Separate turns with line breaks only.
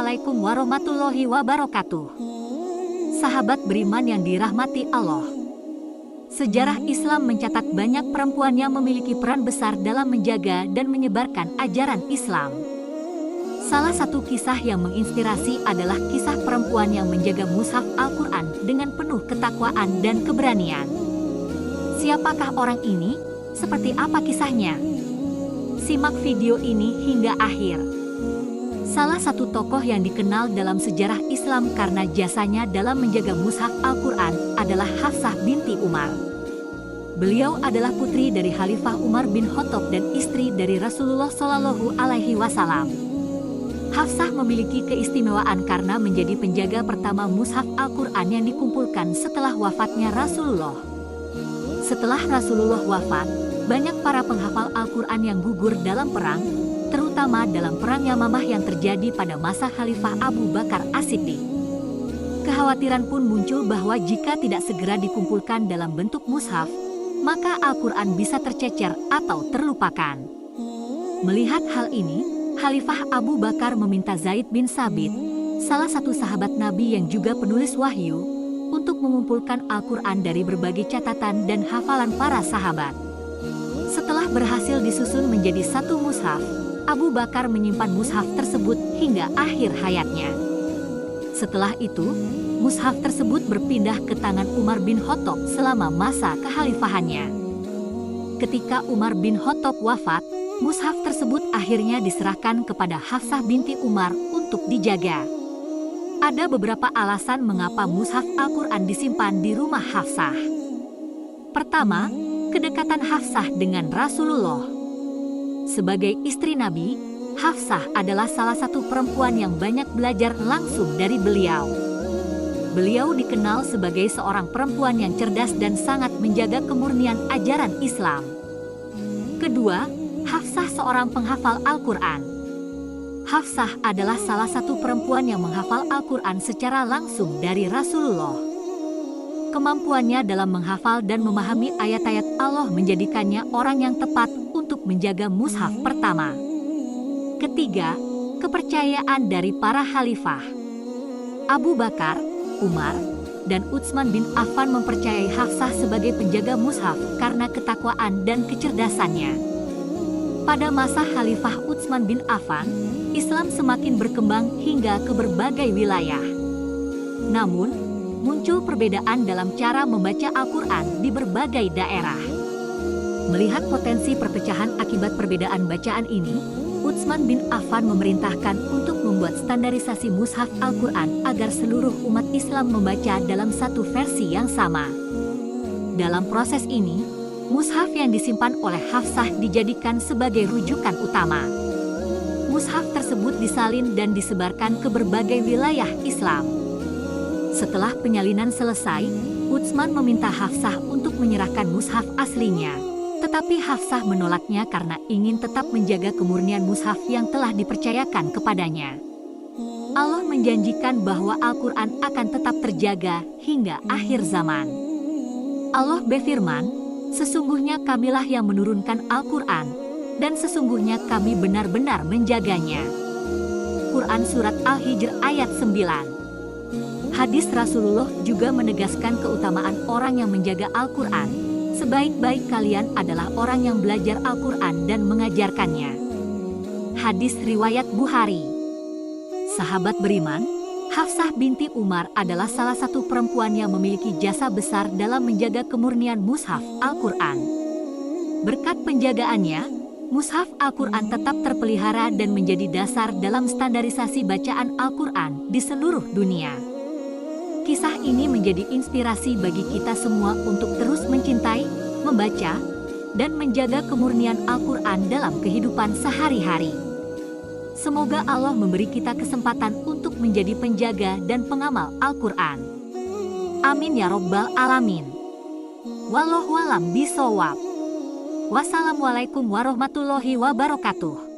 Assalamualaikum warahmatullahi wabarakatuh. Sahabat beriman yang dirahmati Allah. Sejarah Islam mencatat banyak perempuan yang memiliki peran besar dalam menjaga dan menyebarkan ajaran Islam. Salah satu kisah yang menginspirasi adalah kisah perempuan yang menjaga mushaf Al-Quran dengan penuh ketakwaan dan keberanian. Siapakah orang ini? Seperti apa kisahnya? Simak video ini hingga akhir. Salah satu tokoh yang dikenal dalam sejarah Islam karena jasanya dalam menjaga mushaf Al-Quran adalah Hafsah binti Umar. Beliau adalah putri dari Khalifah Umar bin Khattab dan istri dari Rasulullah Shallallahu Alaihi Wasallam. Hafsah memiliki keistimewaan karena menjadi penjaga pertama mushaf Al-Quran yang dikumpulkan setelah wafatnya Rasulullah. Setelah Rasulullah wafat, banyak para penghafal Al-Quran yang gugur dalam perang, terutama dalam perang Yamamah yang terjadi pada masa Khalifah Abu Bakar As-Siddiq. Kekhawatiran pun muncul bahwa jika tidak segera dikumpulkan dalam bentuk mushaf, maka Al-Quran bisa tercecer atau terlupakan. Melihat hal ini, Khalifah Abu Bakar meminta Zaid bin Sabit, salah satu sahabat Nabi yang juga penulis wahyu, untuk mengumpulkan Al-Quran dari berbagai catatan dan hafalan para sahabat. Setelah berhasil disusun menjadi satu mushaf, Abu Bakar menyimpan mushaf tersebut hingga akhir hayatnya. Setelah itu, mushaf tersebut berpindah ke tangan Umar bin Khattab selama masa kekhalifahannya. Ketika Umar bin Khattab wafat, mushaf tersebut akhirnya diserahkan kepada Hafsah binti Umar untuk dijaga. Ada beberapa alasan mengapa mushaf Al-Quran disimpan di rumah Hafsah. Pertama, kedekatan Hafsah dengan Rasulullah. Sebagai istri Nabi, Hafsah adalah salah satu perempuan yang banyak belajar langsung dari beliau. Beliau dikenal sebagai seorang perempuan yang cerdas dan sangat menjaga kemurnian ajaran Islam. Kedua, Hafsah seorang penghafal Al-Quran. Hafsah adalah salah satu perempuan yang menghafal Al-Quran secara langsung dari Rasulullah. Kemampuannya dalam menghafal dan memahami ayat-ayat Allah menjadikannya orang yang tepat untuk menjaga mushaf pertama. Ketiga, kepercayaan dari para khalifah. Abu Bakar, Umar, dan Utsman bin Affan mempercayai Hafsah sebagai penjaga mushaf karena ketakwaan dan kecerdasannya. Pada masa Khalifah Utsman bin Affan, Islam semakin berkembang hingga ke berbagai wilayah. Namun, muncul perbedaan dalam cara membaca Al-Quran di berbagai daerah. Melihat potensi perpecahan akibat perbedaan bacaan ini, Utsman bin Affan memerintahkan untuk membuat standarisasi mushaf Al-Quran agar seluruh umat Islam membaca dalam satu versi yang sama. Dalam proses ini, mushaf yang disimpan oleh Hafsah dijadikan sebagai rujukan utama. Mushaf tersebut disalin dan disebarkan ke berbagai wilayah Islam. Setelah penyalinan selesai, Utsman meminta Hafsah untuk menyerahkan mushaf aslinya. Tetapi Hafsah menolaknya karena ingin tetap menjaga kemurnian mushaf yang telah dipercayakan kepadanya. Allah menjanjikan bahwa Al-Quran akan tetap terjaga hingga akhir zaman. Allah berfirman, "Sesungguhnya Kamilah yang menurunkan Al-Quran, dan sesungguhnya kami benar-benar menjaganya." Quran Surat Al-Hijr ayat 9. Hadis Rasulullah juga menegaskan keutamaan orang yang menjaga Al-Quran. Sebaik-baik kalian adalah orang yang belajar Al-Quran dan mengajarkannya. Hadis riwayat Bukhari. Sahabat beriman, Hafsah binti Umar adalah salah satu perempuan yang memiliki jasa besar dalam menjaga kemurnian mushaf Al-Quran. Berkat penjagaannya, mushaf Al-Quran tetap terpelihara dan menjadi dasar dalam standarisasi bacaan Al-Quran di seluruh dunia. Kisah ini menjadi inspirasi bagi kita semua untuk terus mencintai, membaca, dan menjaga kemurnian Al-Quran dalam kehidupan sehari-hari. Semoga Allah memberi kita kesempatan untuk menjadi penjaga dan pengamal Al-Quran. Amin ya Rabbal Alamin. Wallahu a'lam bishawab. Wassalamualaikum warahmatullahi wabarakatuh.